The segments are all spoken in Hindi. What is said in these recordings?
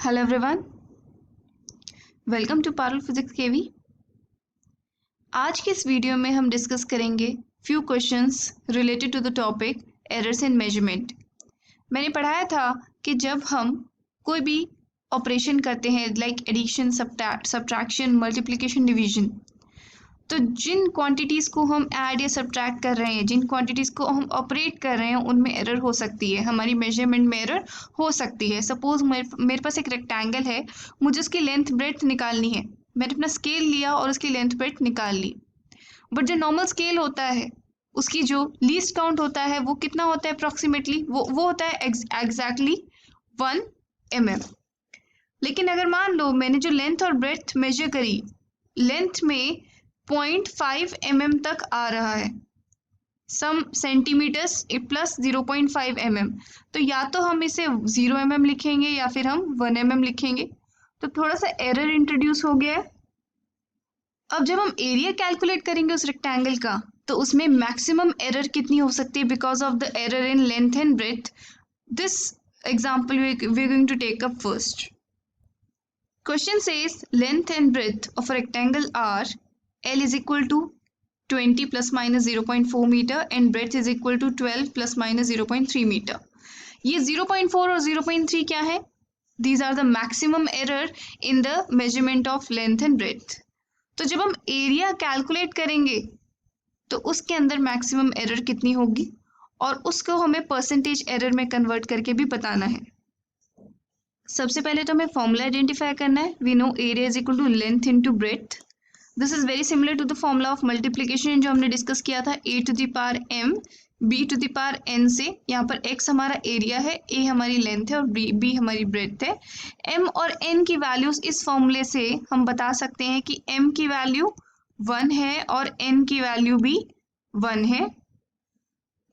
Hello everyone, welcome to Parul physics KV. आज के इस वीडियो में हम डिस्कस करेंगे few questions related to the topic errors in measurement. मैंने पढ़ाया था कि जब हम कोई भी ऑपरेशन करते हैं like addition, subtraction, multiplication, division, तो जिन क्वांटिटीज़ को हम ऐड या सब्ट्रैक्ट कर रहे हैं, जिन क्वांटिटीज़ को हम ऑपरेट कर रहे हैं, उनमें एरर हो सकती है, हमारी मेजरमेंट में एरर हो सकती है। सपोज मेरे पास एक रेक्टेंगल है, मुझे उसकी लेंथ ब्रेड्थ निकालनी है। मैंने अपना स्केल लिया और उसकी लेंथ ब्रेड्थ निकाल ली, बट जो नॉर्मल स्केल होता है उसकी जो लीस्ट काउंट होता है वो कितना होता है अप्रॉक्सीमेटली, वो होता है एग्जैक्टली 1 mm। लेकिन अगर मान लो मैंने जो लेंथ और ब्रेड्थ मेजर करी, लेंथ में 0.5 mm तक आ रहा है, सम सेंटीमीटर्स प्लस 0.5 mm, तो या तो हम इसे 0 mm लिखेंगे या फिर हम 1 mm लिखेंगे। तो थोड़ा सा एरर इंट्रोड्यूस हो गया है। अब जब हम एरिया कैलकुलेट करेंगे उस रेक्टेंगल का, तो उसमें मैक्सिमम एरर कितनी हो सकती है because of the error in length and breadth. This example we are going to take up first. Question says length and breadth of a rectangle are L is equal to 20 plus minus 0.4 meter and breadth is equal to 12 plus minus 0.3 meter. ये 0.4 और 0.3 क्या है? These are the maximum error in the measurement of length and breadth. तो जब हम एरिया कैलकुलेट करेंगे तो उसके अंदर मैक्सिमम एरर कितनी होगी और उसको हमें परसेंटेज एरर में कन्वर्ट करके भी बताना है। सबसे पहले तो हमें फॉर्मूला आइडेंटिफाई करना है। We know area is equal to length into breadth. This is very similar to the formula of multiplication जो हमने डिस्कस किया था, a to the power m b to the power n से। यहाँ पर x हमारा एरिया है, a हमारी लेंथ है और b हमारी ब्रेड्थ है। m और n की वैल्यूज इस फॉर्मूले से हम बता सकते हैं कि m की वैल्यू 1 है और n की वैल्यू भी 1 है।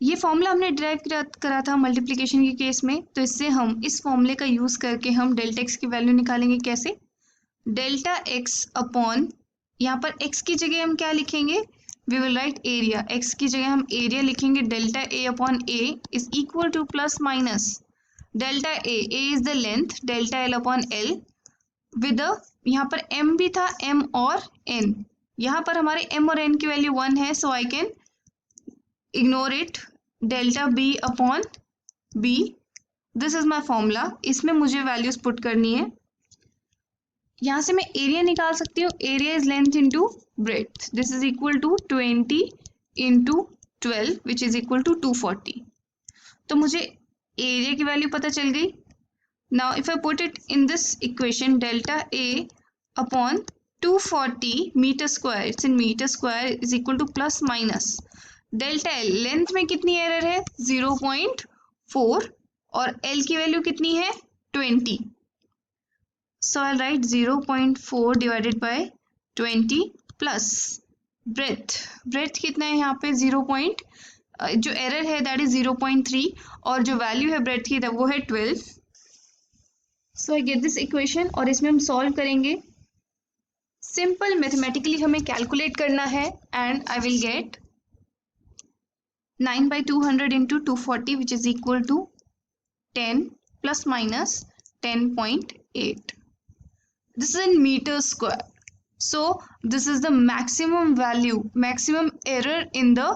ये फॉर्मूला हमने डिराइव करा था मल्टीप्लिकेशन के केस में, तो इससे हम इस फॉर्मूले का यूज करके हम डेल्टा एक्स की वैल्यू निकालेंगे। कैसे? डेल्टा एक्स अपॉन, यहाँ पर एक्स की जगह हम क्या लिखेंगे? We will write area. X की जगह हम एरिया लिखेंगे। Delta A upon A is equal to plus minus delta A is the length, delta L upon L with, यहाँ पर एम भी था, एम और एन। यहाँ पर हमारे एम और एन की वैल्यू 1 है, so I can ignore it. Delta B upon B, this is my formula. इसमें मुझे वैल्यूज पुट करनी है। यहाँ से मैं एरिया निकाल सकती हूँ। Area is length into breadth. This is equal to 20 into 12 which is equal to 240। तो मुझे एरिया की वैल्यू पता चल गई। Now if I put it in this equation, delta A upon 240 metre square, it's in metre square, is equal to plus minus delta L. Length में कितनी एरर है? 0.4 और एल की वैल्यू कितनी है? 20। So I write 0.4 divided by 20 plus breadth कितना है यहाँ पे? 0. जो एरर है दैट इज 0.3 और जो वैल्यू है ब्रेथ की वो है 12। सो आई गेट दिस इक्वेशन और इसमें हम सॉल्व करेंगे। सिंपल मैथमेटिकली हमें कैलकुलेट करना है and I will get 9 by 200 into 240 which is equal to 10 plus minus 10.8. This is in meters square. So this is the maximum value, maximum error in the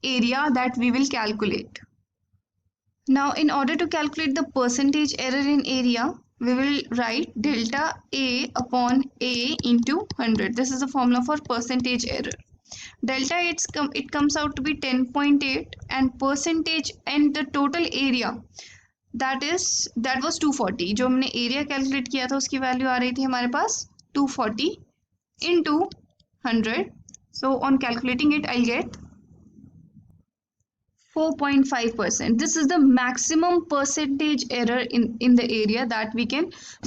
area that we will calculate. Now in order to calculate the percentage error in area, we will write delta A upon A into 100. This is the formula for percentage error. Delta it comes out to be 10.8 and percentage and the total area that was 240। जो हमने एरिया कैलकुलेट किया था उसकी वैल्यू आ रही थी हमारे पास 240 into 100। so on calculating it I'll get 4.5%. This is the maximum percentage error in the area that we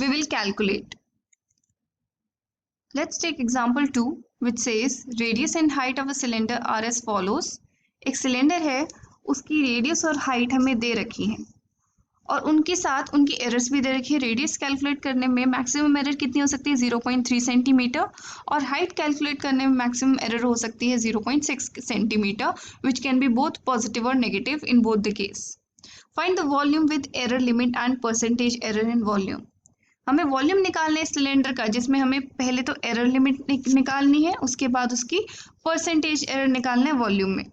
will calculate. Let's take example 2 which says radius and height of a cylinder are as follows. एक सिलेंडर है, उसकी रेडियस और हाइट हमें दे रखी है और उनके साथ उनकी एरर्स भी दे रखी है। रेडियस कैलकुलेट करने में मैक्सिमम एरर कितनी हो सकती है? 0.3 सेंटीमीटर और हाइट कैलकुलेट करने में मैक्सिमम एरर हो सकती है 0.6 centimetre which can be both positive और negative in both the case. Find the volume with error limit and percentage error in volume. हमें वॉल्यूम निकालना है सिलेंडर का, जिसमें हमें पहले तो एरर लिमिट निकालनी है, उसके बाद उसकी परसेंटेज एरर निकालना है वॉल्यूम में।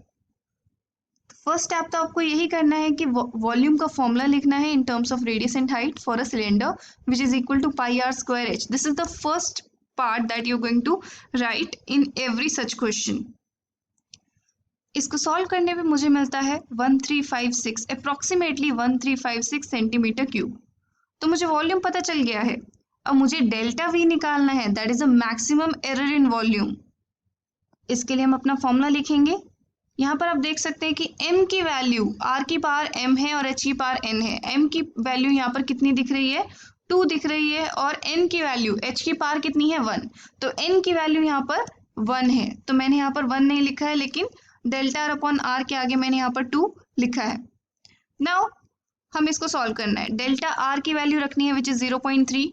फर्स्ट स्टेप तो आपको यही करना है कि वॉल्यूम का फॉर्मूला लिखना है in terms of radius and height for a cylinder which is equal to pi R square H. This is the first part that you are going to write in every such question. इसको सॉल्व करने पे मुझे मिलता है 1356 अप्रोक्सीमेटली 1356 सेंटीमीटर क्यूब। तो मुझे वॉल्यूम पता चल गया है। अब मुझे डेल्टा वी निकालना है, that is a maximum error in volume. इसके लिए हम अपना फॉर्मूला लिखेंगे। यहाँ पर आप देख सकते हैं कि m की वैल्यू r की पावर m है और h की पावर n है। m की वैल्यू यहाँ पर कितनी दिख रही है, 2 दिख रही है, और n की वैल्यू h की पावर कितनी है, 1। तो n की वैल्यू यहाँ पर 1 है, तो मैंने यहाँ पर 1 नहीं लिखा है, लेकिन डेल्टा r अपॉन r के आगे मैंने यहाँ पर 2 लिखा है। नाउ हम इसको सॉल्व करना है। डेल्टा r की वैल्यू रखनी है which is 0.3।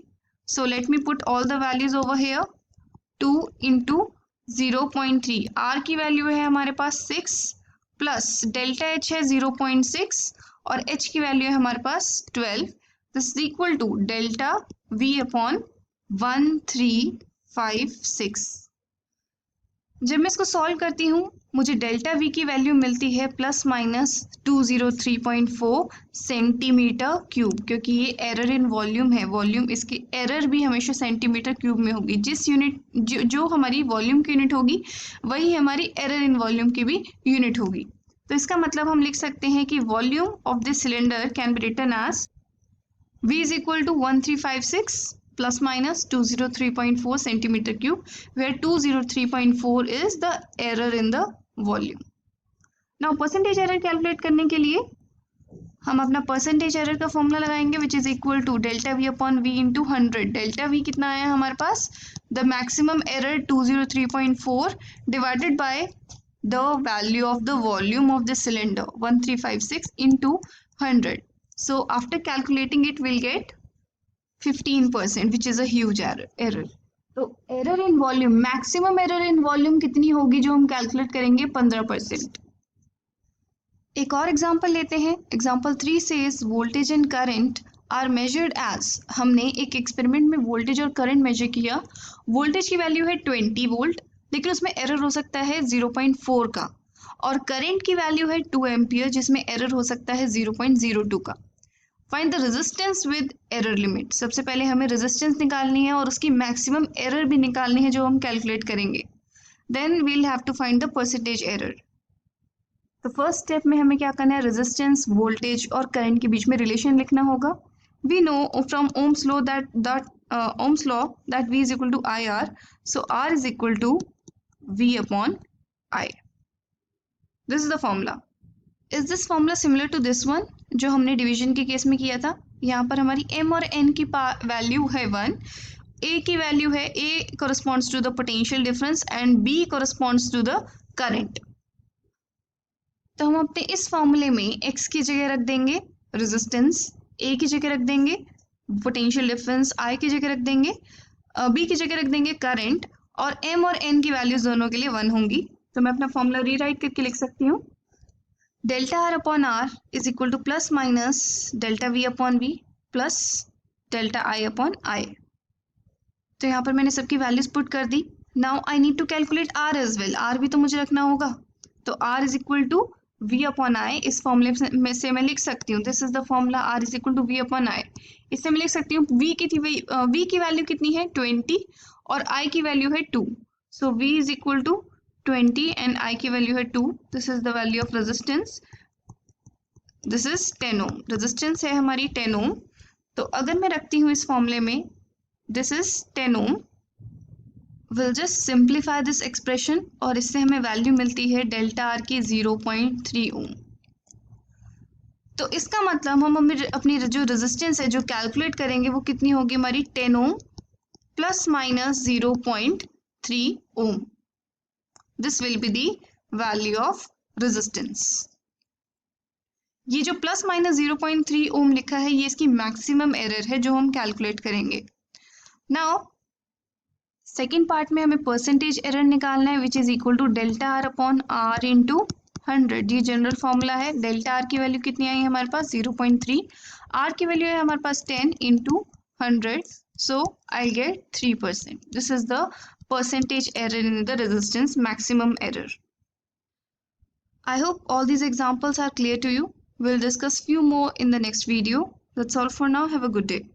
So let me put all the values over here. 2 into 0.3, r की वैल्यू है हमारे पास 6 प्लस डेल्टा h है 0.6 और h की वैल्यू है हमारे पास 12। This is equal to delta v upon 1356। जब मैं इसको सॉल्व करती हूँ मुझे डेल्टा v की वैल्यू मिलती है प्लस माइनस 203.4 सेंटीमीटर क्यूब, क्योंकि ये एरर इन वॉल्यूम है। वॉल्यूम, इसकी एरर भी हमेशा सेंटीमीटर क्यूब में होगी। जिस यूनिट जो हमारी वॉल्यूम की यूनिट होगी वही हमारी एरर इन वॉल्यूम की भी यूनिट होगी। तो इसका मतलब हम लिख सकते हैं कि volume of this cylinder can be written as v is equal to 1356 plus minus 203.4 centimeter cube, where 203.4 is the error in the volume. Now percentage error calculate करने के लिए हम अपना percentage error का फॉर्मूला लगाएंगे which is equal to delta v upon v into 100. delta v कितना आया हमारे पास, the maximum error 203.4 divided by the value of the volume of the cylinder 1356 into 100. So after calculating it we'll get 15%, which is a huge error. तो error in volume, maximum error in volume कितनी होगी जो हम कैलकुलेट करेंगे, 15%। एक और एग्जांपल लेते हैं। Example 3 says voltage and current are measured as. हमने एक एक्सपेरिमेंट में वोल्टेज और करंट मेजर किया। वोल्टेज की वैल्यू है 20 वोल्ट, लेकिन उसमें एरर हो सकता है 0.4 का, और करंट की वैल्यू है 2 एम्पियर जिसमें एरर हो सकता है 0.02 का। Find the resistance with error limit. सबसे पहले हमें रेजिस्टेंस निकालनी है और उसकी मैक्सिमम एरर भी निकालनी है जो हम कैलकुलेट करेंगे। Then we'll have to find the percentage error. तो फर्स्ट स्टेप में हमें क्या करना है, रेजिस्टेंस, वोल्टेज और करंट के बीच में रिलेशन लिखना होगा। We know from Ohm's law that V is equal to IR, so R is equal to V upon I। This is the formula. Is this formula similar to this one जो हमने डिवीजन के केस में किया था। यहाँ पर हमारी m और n की वैल्यू है 1, a की वैल्यू है, a corresponds to the potential difference and b corresponds to the current। तो हम अपने इस फॉर्मूले में x की जगह रख देंगे रेजिस्टेंस, a की जगह रख देंगे पोटेंशियल डिफरेंस, I की जगह रख देंगे, b की जगह रख देंगे करंट, और m और n की वैल्यूज दोनों के लिए 1 होंगी। तो मैं अपना फॉर्मूला रीराइट करके लिख सकती हूँ। Delta r upon r is equal to plus minus delta v upon v plus delta i upon i। तो यहाँ पर मैंने सबकी वैल्यूज पुट कर दी। Now I need to calculate r as well, r भी तो मुझे रखना होगा। तो r is equal to v upon i। इस फॉर्मूले में से मैं लिख सकती हूँ, this is the formula, r is equal to v upon i। इससे मैं लिख सकती हूँ v की वैल्यू कितनी है 20 और i की वैल्यू है 2। So v is equal to 20 and I की वैल्यू है 2। This is the value of resistance. This is 10 ohm. Resistance है हमारी 10 ओम। तो अगर मैं रखती हूँ इस फॉर्मूले में this is 10 ohm, will just simplify this expression और इससे हमें वैल्यू मिलती है डेल्टा R की 0.3 ओम। तो इसका मतलब हम अपनी जो रेजिस्टेंस है जो कैलकुलेट करेंगे वो कितनी होगी हमारी 10 ohm plus minus 0.3 ohm. This will be the value of resistance. ये जो प्लस माइनस 0.3 ओम लिखा है ये इसकी मैक्सिमम एरर है जो हम कैलकुलेट करेंगे। नाउ सेकेंड पार्ट में हमें परसेंटेज एरर निकालना है which is equal to delta R upon R into 100। ये जनरल फॉर्मूला है। डेल्टा R की वैल्यू कितनी आई है हमारे पास 0.3, R की वैल्यू है हमारे पास 10 into 100। So I'll get 3%. This is the percentage error in the resistance maximum error. I hope all these examples are clear to you. We'll discuss few more in the next video. That's all for now. Have a good day.